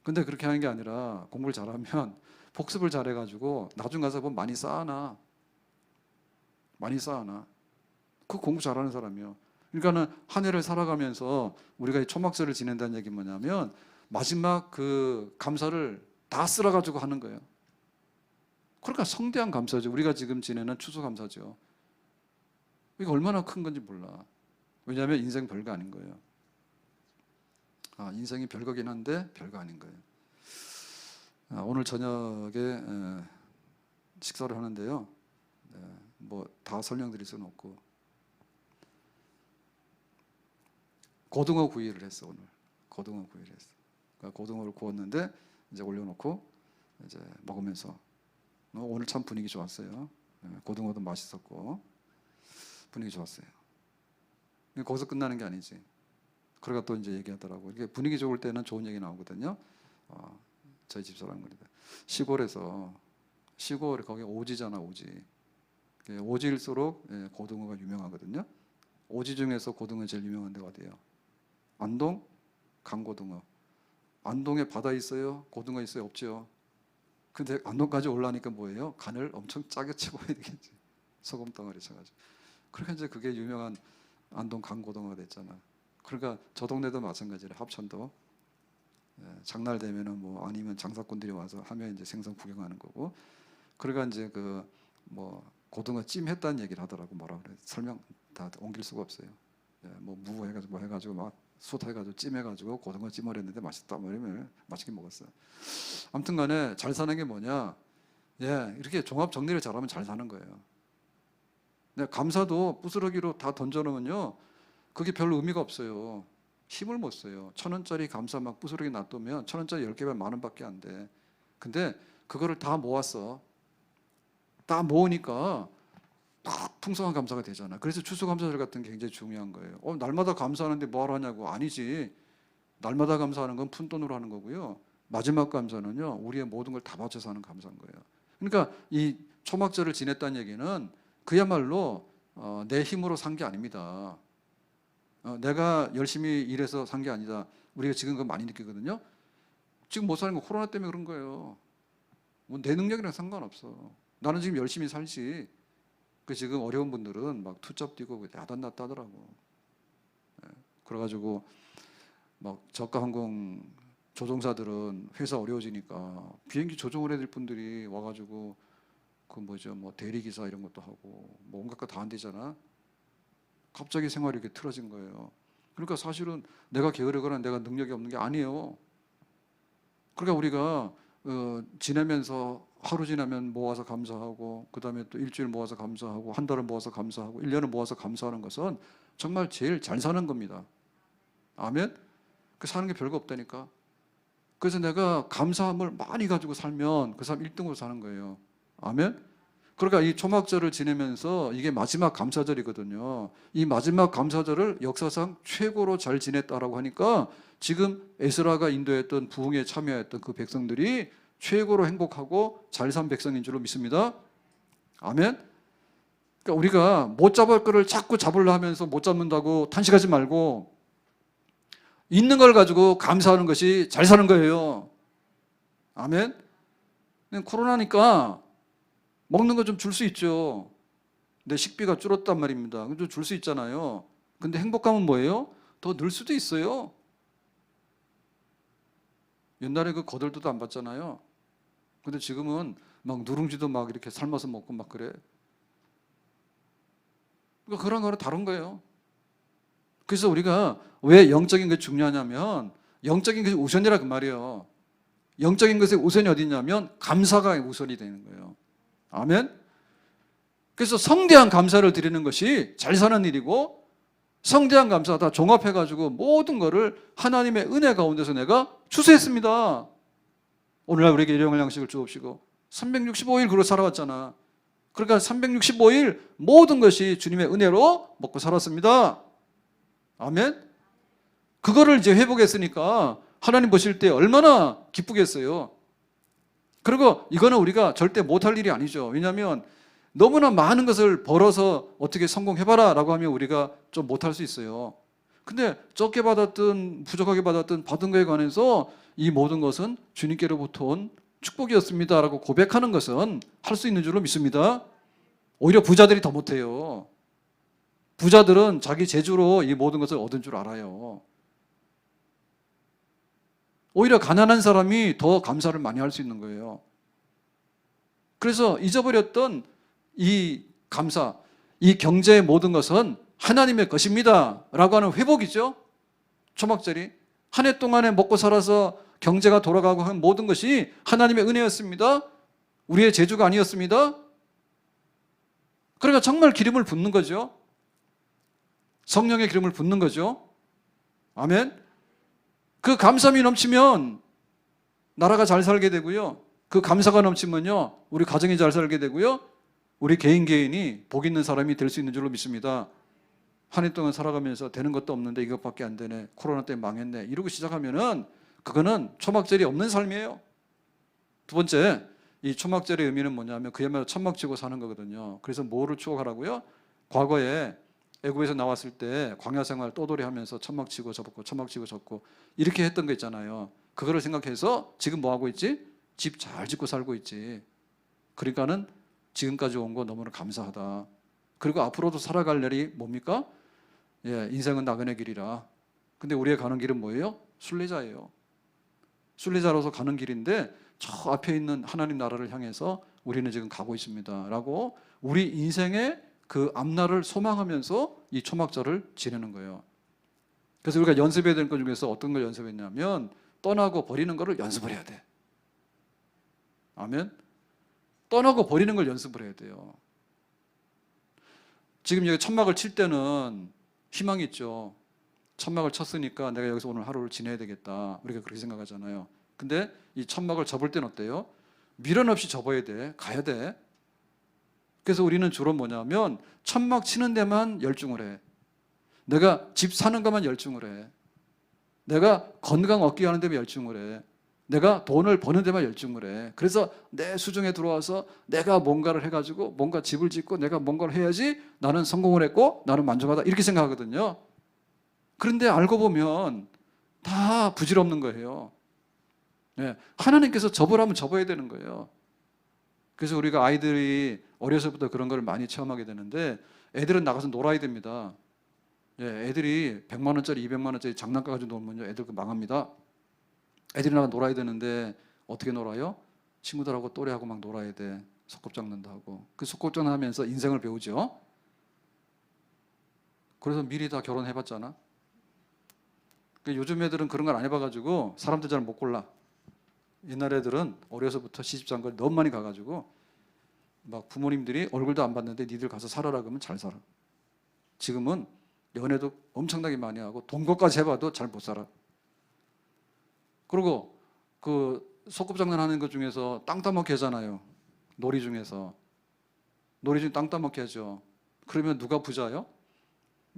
근데 그렇게 하는 게 아니라 공부를 잘하면 복습을 잘해가지고 나중 가서 보면 많이 쌓아놔. 많이 쌓아놔. 그 공부 잘하는 사람이요. 그러니까는 한 해를 살아가면서 우리가 이 초막절을 지낸다는 얘기 뭐냐면 마지막 그 감사를 다 쓸어가지고 하는 거예요. 그러니까 성대한 감사죠. 우리가 지금 지내는 추수감사죠. 이게 얼마나 큰 건지 몰라. 왜냐하면 인생 별거 아닌 거예요. 인생이 별거긴 한데 별거 아닌 거예요. 오늘 저녁에 식사를 하는데요. 뭐 다 설명드릴 수는 없고 고등어 구이를 했어. 오늘 고등어 구이를 했어. 그러니까 고등어를 구웠는데 이제 올려놓고 이제 먹으면서 오늘 참 분위기 좋았어요. 고등어도 맛있었고 분위기 좋았어요. 거기서 끝나는 게 아니지. 그러가 또 이제 얘기하더라고. 이게 분위기 좋을 때는 좋은 얘기 나오거든요. 저희 집사람 그러다 시골에서 시골 거기 오지잖아 오지. 오지일수록 고등어가 유명하거든요. 오지 중에서 고등어 제일 유명한 데가 어디예요? 안동 강고등어. 안동에 바다 있어요? 고등어 있어요? 없죠. 근데 안동까지 올라니까 뭐예요? 간을 엄청 짜게 치고 해야 되겠지. 소금 덩어리 쳐가지고. 그러니까 이제 그게 유명한 안동 강고등어가 됐잖아. 그러니까 저 동네도 마찬가지래. 합천도 장날 되면은 뭐 아니면 장사꾼들이 와서 하면 이제 생선 구경하는 거고. 그러니까 이제 그 뭐 고등어 찜 했다는 얘기를 하더라고. 뭐라 그래? 설명 다 옮길 수가 없어요. 뭐 무 해가지고 뭐 해가지고 막 숯 해가지고 찜해가지고 고등어 찜을 했는데 맛있다. 뭐 이러면 맛있게 먹었어요. 아무튼간에 잘 사는 게 뭐냐? 이렇게 종합 정리를 잘하면 잘 사는 거예요. 감사도 부스러기로 다 던져놓으면요, 그게 별 의미가 없어요. 힘을 못 써요. 1,000원짜리 감사 막 부스러기 놔두면 1,000원짜리 10개면 10,000원밖에 안 돼. 근데 그거를 다 모았어. 다 모으니까 막 풍성한 감사가 되잖아. 그래서 추수감사절 같은 게 굉장히 중요한 거예요. 날마다 감사하는데 뭐하러 하냐고. 아니지. 날마다 감사하는 건 푼돈으로 하는 거고요. 마지막 감사는요, 우리의 모든 걸 다 바쳐서 하는 감사인 거예요. 그러니까 이 초막절을 지냈다는 얘기는 그야말로 내 힘으로 산 게 아닙니다. 내가 열심히 일해서 산 게 아니다. 우리가 지금 그거 많이 느끼거든요. 지금 못 사는 건 코로나 때문에 그런 거예요. 뭐 내 능력이랑 상관없어. 나는 지금 열심히 살지. 그 지금 어려운 분들은 막 투잡 뛰고 야단났다 하더라고. 그래가지고 막 저가 항공 조종사들은 회사 어려워지니까 비행기 조종을 해야 될 분들이 와가지고 그 뭐죠, 뭐 대리기사 이런 것도 하고 뭐 온갖 거 다 안 되잖아. 갑자기 생활이 이렇게 틀어진 거예요. 그러니까 사실은 내가 게으르거나 내가 능력이 없는 게 아니에요. 그러니까 우리가 지내면서 하루 지나면 모아서 감사하고, 그 다음에 또 일주일 모아서 감사하고, 한 달을 모아서 감사하고, 1년을 모아서 감사하는 것은 정말 제일 잘 사는 겁니다. 아멘? 그 사는 게 별거 없다니까. 그래서 내가 감사함을 많이 가지고 살면 그 사람 1등으로 사는 거예요. 아멘? 그러니까 이 초막절을 지내면서 이게 마지막 감사절이거든요. 이 마지막 감사절을 역사상 최고로 잘 지냈다라고 하니까 지금 에스라가 인도했던 부흥에 참여했던 그 백성들이 최고로 행복하고 잘 산 백성인 줄로 믿습니다. 아멘? 그러니까 우리가 못 잡을 거를 자꾸 잡으려 하면서 못 잡는다고 탄식하지 말고 있는 걸 가지고 감사하는 것이 잘 사는 거예요. 아멘? 코로나니까 먹는 거 좀 줄 수 있죠. 내 식비가 줄었단 말입니다. 좀 줄 수 있잖아요. 근데 행복감은 뭐예요? 더 늘 수도 있어요. 옛날에 그 거들떠도 안 받잖아요. 근데 지금은 막 누룽지도 막 이렇게 삶아서 먹고 막 그래. 그러니까 그런 거는 다른 거예요. 그래서 우리가 왜 영적인 게 중요하냐면 영적인 것이 우선이라 그 말이에요. 영적인 것의 우선이 어디 있냐면 감사가 우선이 되는 거예요. 아멘? 그래서 성대한 감사를 드리는 것이 잘 사는 일이고, 성대한 감사 다 종합해가지고 모든 거를 하나님의 은혜 가운데서 내가 추수했습니다. 오늘날 우리에게 일용할 양식을 주옵시고 365일 그로 살아왔잖아. 그러니까 365일 모든 것이 주님의 은혜로 먹고 살았습니다. 아멘? 그거를 이제 회복했으니까 하나님 보실 때 얼마나 기쁘겠어요. 그리고 이거는 우리가 절대 못할 일이 아니죠. 왜냐하면 너무나 많은 것을 벌어서 어떻게 성공해봐라 라고 하면 우리가 좀 못할 수 있어요. 근데 적게 받았든 부족하게 받았든 받은 거에 관해서 이 모든 것은 주님께로부터 온 축복이었습니다 라고 고백하는 것은 할 수 있는 줄로 믿습니다. 오히려 부자들이 더 못해요. 부자들은 자기 재주로 이 모든 것을 얻은 줄 알아요. 오히려 가난한 사람이 더 감사를 많이 할 수 있는 거예요. 그래서 잊어버렸던 이 감사, 이 경제의 모든 것은 하나님의 것입니다 라고 하는 회복이죠. 초막절이 한 해 동안에 먹고 살아서 경제가 돌아가고 한 모든 것이 하나님의 은혜였습니다. 우리의 재주가 아니었습니다. 그러니까 정말 기름을 붓는 거죠. 성령의 기름을 붓는 거죠. 아멘. 그 감사함이 넘치면 나라가 잘 살게 되고요. 그 감사가 넘치면요, 우리 가정이 잘 살게 되고요, 우리 개인이 복 있는 사람이 될 수 있는 줄로 믿습니다. 한 해 동안 살아가면서 되는 것도 없는데 이것밖에 안 되네, 코로나 때문에 망했네, 이러고 시작하면은 그거는 초막절이 없는 삶이에요. 두 번째, 이 초막절의 의미는 뭐냐면 그야말로 천막 치고 사는 거거든요. 그래서 뭐를 추억하라고요? 과거에 애굽에서 나왔을 때 광야 생활 떠돌이 하면서 천막 치고 접고 천막 치고 접고 이렇게 했던 거 있잖아요. 그거를 생각해서 지금 뭐 하고 있지? 집 잘 짓고 살고 있지. 그러니까는 지금까지 온 거 너무나 감사하다. 그리고 앞으로도 살아갈 날이 뭡니까? 예, 인생은 나그네 길이라. 근데 우리의 가는 길은 뭐예요? 순례자예요. 순례자로서 가는 길인데 저 앞에 있는 하나님 나라를 향해서 우리는 지금 가고 있습니다 라고 우리 인생의 그 앞날을 소망하면서 이 초막절을 지내는 거예요. 그래서 우리가 연습해야 될 것 중에서 어떤 걸 연습했냐면 떠나고 버리는 거를 연습을 해야 돼. 아멘. 떠나고 버리는 걸 연습을 해야 돼요. 지금 여기 천막을 칠 때는 희망이 있죠. 천막을 쳤으니까 내가 여기서 오늘 하루를 지내야 되겠다, 우리가 그렇게 생각하잖아요. 근데 이 천막을 접을 때는 어때요? 미련 없이 접어야 돼. 가야 돼. 그래서 우리는 주로 뭐냐면 천막 치는 데만 열중을 해. 내가 집 사는 것만 열중을 해. 내가 건강 얻기 하는 데만 열중을 해. 내가 돈을 버는 데만 열중을 해. 그래서 내 수중에 들어와서 내가 뭔가를 해가지고 뭔가 집을 짓고 내가 뭔가를 해야지 나는 성공을 했고 나는 만족하다, 이렇게 생각하거든요. 그런데 알고 보면 다 부질없는 거예요. 네, 하나님께서 접으라면 접어야 되는 거예요. 그래서 우리가 아이들이 어려서부터 그런 걸 많이 체험하게 되는데, 애들은 나가서 놀아야 됩니다. 예, 애들이 100만 원짜리 200만 원짜리 장난감 가지고 놀면요, 애들 그 망합니다. 애들이 나가 놀아야 되는데 어떻게 놀아요? 친구들하고 또래하고 막 놀아야 돼. 소꿉장난도 하고. 그 소꿉장난 하면서 인생을 배우죠. 그래서 미리 다 결혼해봤잖아. 요즘 애들은 그런 걸 안 해봐가지고 사람들 잘 못 골라. 옛날 애들은 어려서부터 시집장가를 너무 많이 가가지고 막 부모님들이 얼굴도 안 봤는데 니들 가서 살아라 그러면 잘 살아. 지금은 연애도 엄청나게 많이 하고 동거까지 해봐도 잘 못 살아. 그리고 그 소꿉장난 하는 것 중에서 땅 따먹기 하잖아요. 놀이 중에서. 놀이 중에 땅 따먹기 하죠. 그러면 누가 부자예요?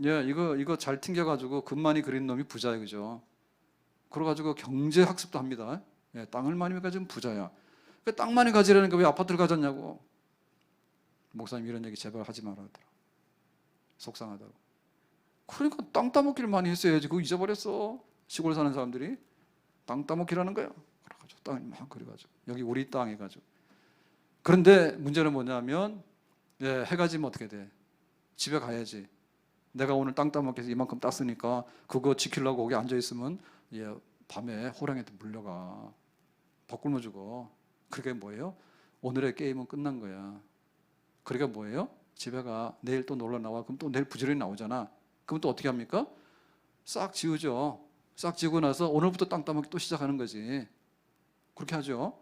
예, 이거 잘 튕겨가지고 금 많이 그린 놈이 부자예요. 그죠? 그래가지고 경제 학습도 합니다. 예, 땅을 많이 가지면 부자야. 그 땅 많이 가지려니까 왜 아파트를 가졌냐고. 목사님 이런 얘기 제발 하지 말아 하더라. 속상하다고. 그러니까 땅 따먹기를 많이 했어야지. 그거 잊어버렸어. 시골 사는 사람들이 땅 따먹기라는 거야. 그래가지고 땅을 막 그래가지고 여기 우리 땅 해가지고. 그런데 문제는 뭐냐면 예, 해가 지면 어떻게 돼? 집에 가야지. 내가 오늘 땅 따먹기 해서 이만큼 땄으니까 그거 지키려고 거기 앉아 있으면 예, 밤에 호랑이한테 물려가. 밥 굶어 죽어. 그게 뭐예요? 오늘의 게임은 끝난 거야. 그러니까 뭐예요? 집에 가. 내일 또 놀러 나와. 그럼 또 내일 부지런히 나오잖아. 그럼 또 어떻게 합니까? 싹 지우죠. 싹 지우고 나서 오늘부터 땅 따먹기 또 시작하는 거지. 그렇게 하죠.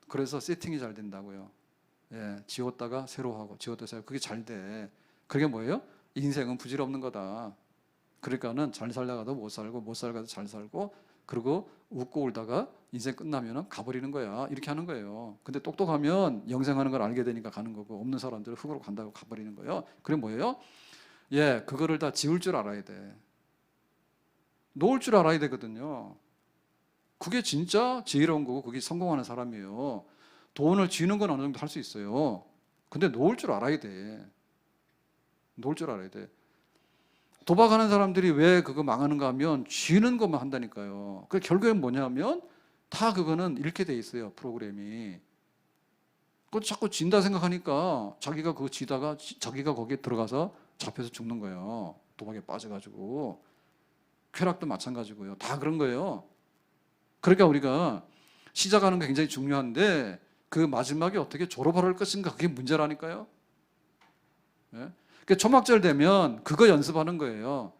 그래서 세팅이 잘 된다고요. 예, 지웠다가 새로 하고 지웠다가 새로. 그게 잘 돼. 그게 뭐예요? 인생은 부질없는 거다. 그러니까는 잘 살다가도 못 살고 못 살다가도 잘 살고 그리고 웃고 울다가 인생 끝나면 가버리는 거야. 이렇게 하는 거예요. 근데 똑똑하면 영생하는 걸 알게 되니까 가는 거고 없는 사람들은 흙으로 간다고 가버리는 거예요. 그게 뭐예요? 예, 그거를 다 지울 줄 알아야 돼. 놓을 줄 알아야 되거든요. 그게 진짜 지혜로운 거고 그게 성공하는 사람이에요. 돈을 쥐는 건 어느 정도 할 수 있어요. 근데 놓을 줄 알아야 돼. 놓을 줄 알아야 돼. 도박하는 사람들이 왜 그거 망하는가 하면 쥐는 것만 한다니까요. 그 결국엔 뭐냐면 다 그거는 잃게 돼 있어요. 프로그램이. 그 자꾸 진다 생각하니까 자기가 그거 지다가 자기가 거기에 들어가서 잡혀서 죽는 거예요. 도박에 빠져가지고. 쾌락도 마찬가지고요. 다 그런 거예요. 그러니까 우리가 시작하는 게 굉장히 중요한데 그 마지막에 어떻게 졸업할 것인가 그게 문제라니까요. 예? 그러니까 초막절 되면 그거 연습하는 거예요.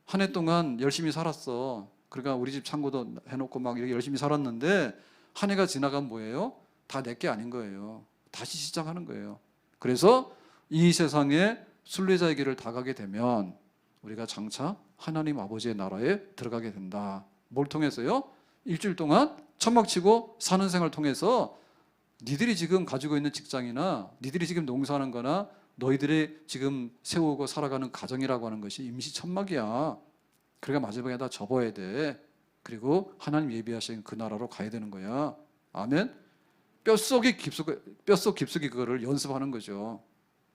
한 해 동안 열심히 살았어. 그러니까 우리 집 창고도 해놓고 막 이렇게 열심히 살았는데 한 해가 지나가면 뭐예요? 다 내게 아닌 거예요. 다시 시작하는 거예요. 그래서 이 세상에 순례자의 길을 다 가게 되면 우리가 장차 하나님 아버지의 나라에 들어가게 된다. 뭘 통해서요? 일주일 동안 천막치고 사는 생활을 통해서 니들이 지금 가지고 있는 직장이나 니들이 지금 농사하는 거나 너희들이 지금 세우고 살아가는 가정이라고 하는 것이 임시천막이야. 그러니까 마지막에 다 접어야 돼. 그리고 하나님 예비하신 그 나라로 가야 되는 거야. 아멘. 뼛속 깊숙이 그거를 연습하는 거죠.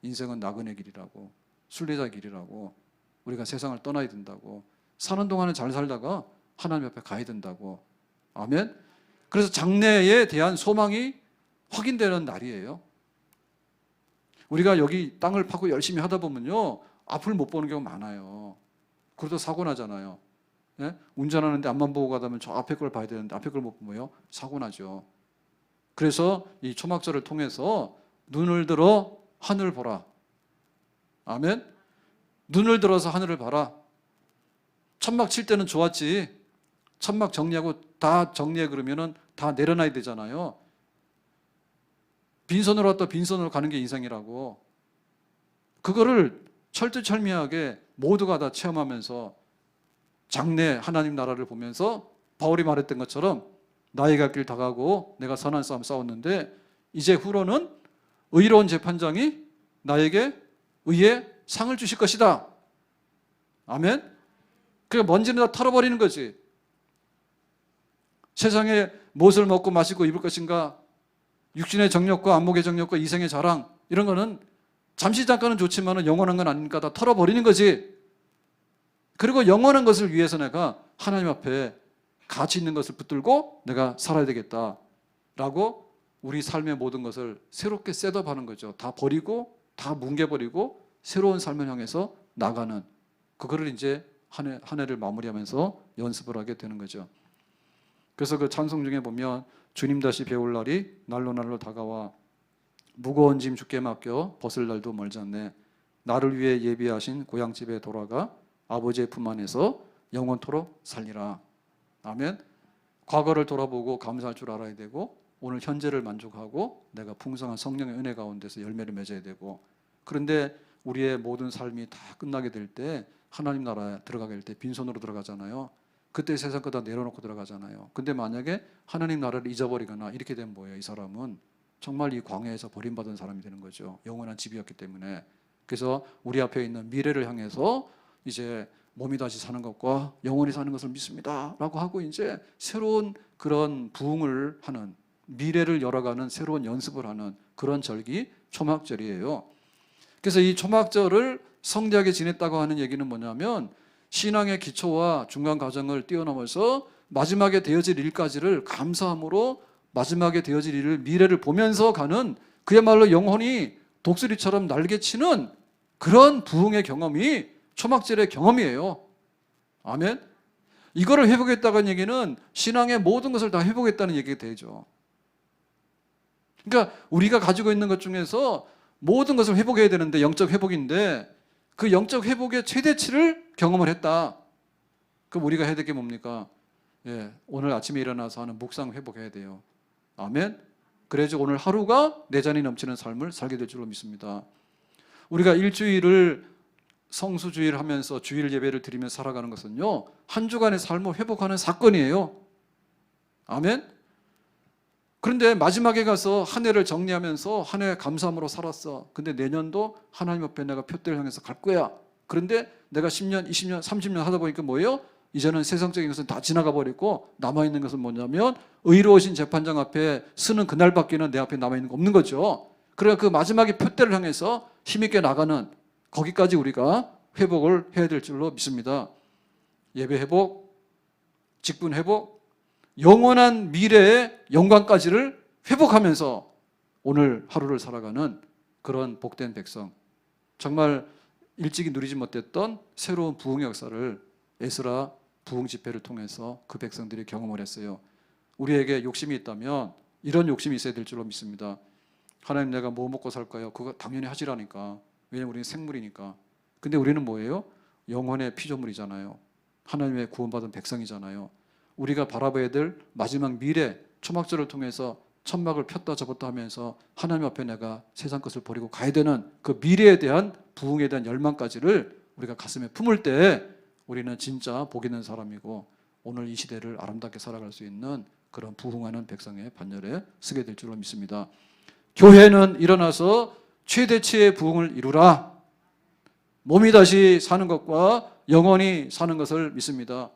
인생은 나그네 길이라고, 순례자 길이라고, 우리가 세상을 떠나야 된다고, 사는 동안은 잘 살다가 하나님 앞에 가야 된다고. 아멘. 그래서 장래에 대한 소망이 확인되는 날이에요. 우리가 여기 땅을 파고 열심히 하다 보면요, 앞을 못 보는 경우가 많아요. 그러다 사고 나잖아요. 예? 운전하는데 앞만 보고 가다 보면 저 앞에 걸 봐야 되는데 앞에 걸 못 보면요, 사고 나죠. 그래서 이 초막절을 통해서 눈을 들어 하늘 보라. 아멘. 눈을 들어서 하늘을 봐라. 천막 칠 때는 좋았지. 천막 정리하고 다 정리해 그러면은 다 내려놔야 되잖아요. 빈손으로 왔다 빈손으로 가는 게 인생이라고. 그거를 철두철미하게 모두가 다 체험하면서 장래 하나님 나라를 보면서 바울이 말했던 것처럼 나의 갈 길 다 가고 내가 선한 싸움 싸웠는데 이제 후로는 의로운 재판장이 나에게 의의 상을 주실 것이다. 아멘. 그러니까 먼지는 다 털어버리는 거지. 세상에 무엇을 먹고 마시고 입을 것인가, 육신의 정욕과 안목의 정욕과 이생의 자랑, 이런 거는 잠시 잠깐은 좋지만 영원한 건 아니니까 다 털어버리는 거지. 그리고 영원한 것을 위해서 내가 하나님 앞에 가치 있는 것을 붙들고 내가 살아야 되겠다라고 우리 삶의 모든 것을 새롭게 셋업하는 거죠. 다 버리고 다 뭉개버리고 새로운 삶을 향해서 나가는, 그거를 이제 한 해를 마무리하면서 연습을 하게 되는 거죠. 그래서 그 찬송 중에 보면 주님 다시 배울 날이 날로 날로 다가와 무거운 짐 주께 맡겨 벗을 날도 멀지 않네. 나를 위해 예비하신 고향집에 돌아가 아버지의 품 안에서 영원토록 살리라. 아멘. 과거를 돌아보고 감사할 줄 알아야 되고 오늘 현재를 만족하고 내가 풍성한 성령의 은혜 가운데서 열매를 맺어야 되고 그런데 우리의 모든 삶이 다 끝나게 될 때 하나님 나라에 들어가게 될 때 빈손으로 들어가잖아요. 그때 세상 거 다 내려놓고 들어가잖아요. 근데 만약에 하나님 나라를 잊어버리거나 이렇게 되면 뭐예요? 이 사람은 정말 이 광야에서 버림받은 사람이 되는 거죠. 영원한 집이었기 때문에. 그래서 우리 앞에 있는 미래를 향해서 이제 몸이 다시 사는 것과 영원히 사는 것을 믿습니다 라고 하고 이제 새로운 그런 부흥을 하는 미래를 열어가는 새로운 연습을 하는 그런 절기 초막절이에요. 그래서 이 초막절을 성대하게 지냈다고 하는 얘기는 뭐냐면 신앙의 기초와 중간 과정을 뛰어넘어서 마지막에 되어질 일까지를 감사함으로 마지막에 되어질 일을 미래를 보면서 가는 그야말로 영혼이 독수리처럼 날개치는 그런 부흥의 경험이 초막절의 경험이에요. 아멘. 이거를 회복했다는 얘기는 신앙의 모든 것을 다 회복했다는 얘기가 되죠. 그러니까 우리가 가지고 있는 것 중에서 모든 것을 회복해야 되는데 영적 회복인데 그 영적 회복의 최대치를 경험을 했다. 그럼 우리가 해야 될 게 뭡니까? 예, 오늘 아침에 일어나서 하는 묵상 회복해야 돼요. 아멘. 그래야지 오늘 하루가 내전이 넘치는 삶을 살게 될 줄로 믿습니다. 우리가 일주일을 성수주의를 하면서 주일 예배를 드리며 살아가는 것은요 한 주간의 삶을 회복하는 사건이에요. 아멘. 그런데 마지막에 가서 한 해를 정리하면서 한 해 감사함으로 살았어. 근데 내년도 하나님 앞에 내가 표대를 향해서 갈 거야. 그런데 내가 10년, 20년, 30년 하다 보니까 뭐예요? 이제는 세상적인 것은 다 지나가 버리고 남아있는 것은 뭐냐면 의로우신 재판장 앞에 서는 그날밖에는 내 앞에 남아있는 거 없는 거죠. 그러니까 그 마지막에 표대를 향해서 힘있게 나가는 거기까지 우리가 회복을 해야 될 줄로 믿습니다. 예배 회복, 직분 회복, 영원한 미래의 영광까지를 회복하면서 오늘 하루를 살아가는 그런 복된 백성, 정말 일찍이 누리지 못했던 새로운 부흥의 역사를 에스라 부흥 집회를 통해서 그 백성들이 경험을 했어요. 우리에게 욕심이 있다면 이런 욕심이 있어야 될 줄로 믿습니다. 하나님 내가 뭐 먹고 살까요? 그거 당연히 하시라니까. 왜냐하면 우리는 생물이니까. 근데 우리는 뭐예요? 영혼의 피조물이잖아요. 하나님의 구원받은 백성이잖아요. 우리가 바라봐야 될 마지막 미래 초막절을 통해서 천막을 폈다 접었다 하면서 하나님 앞에 내가 세상 것을 버리고 가야 되는 그 미래에 대한 부흥에 대한 열망까지를 우리가 가슴에 품을 때 우리는 진짜 복 있는 사람이고 오늘 이 시대를 아름답게 살아갈 수 있는 그런 부흥하는 백성의 반열에 서게 될 줄로 믿습니다. 교회는 일어나서 최대치의 부흥을 이루라. 몸이 다시 사는 것과 영원히 사는 것을 믿습니다.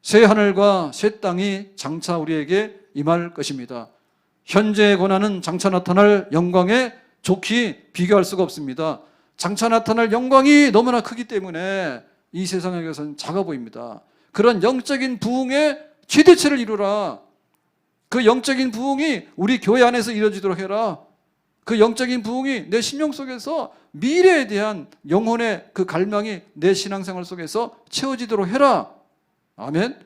새 하늘과 새 땅이 장차 우리에게 임할 것입니다. 현재의 고난은 장차 나타날 영광에 좋게 비교할 수가 없습니다. 장차 나타날 영광이 너무나 크기 때문에 이 세상에서는 작아 보입니다. 그런 영적인 부흥의 최대치를 이루라. 그 영적인 부흥이 우리 교회 안에서 이루어지도록 해라. 그 영적인 부흥이 내 심령 속에서 미래에 대한 영혼의 그 갈망이 내 신앙생활 속에서 채워지도록 해라. 아멘.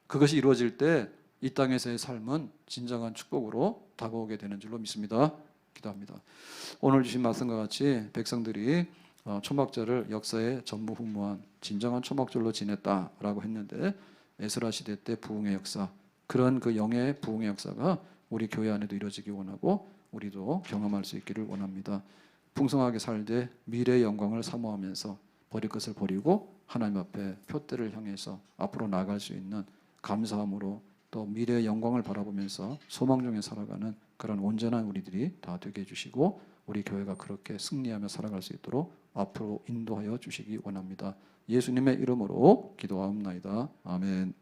그것이 이루어질 때 이 땅에서의 삶은 진정한 축복으로 다가오게 되는 줄로 믿습니다. 기도합니다. 오늘 주신 말씀과 같이 백성들이 초막절을 역사의 전무후무한 진정한 초막절로 지냈다라고 했는데 에스라 시대 때 부흥의 역사, 그런 그 영의 부흥의 역사가 우리 교회 안에도 이루어지기 원하고 우리도 경험할 수 있기를 원합니다. 풍성하게 살되 미래의 영광을 사모하면서 버릴 것을 버리고 하나님 앞에 표대를 향해서 앞으로 나아갈 수 있는 감사함으로 또 미래의 영광을 바라보면서 소망 중에 살아가는 그런 온전한 우리들이 다 되게 해주시고 우리 교회가 그렇게 승리하며 살아갈 수 있도록 앞으로 인도하여 주시기 원합니다. 예수님의 이름으로 기도하옵나이다. 아멘.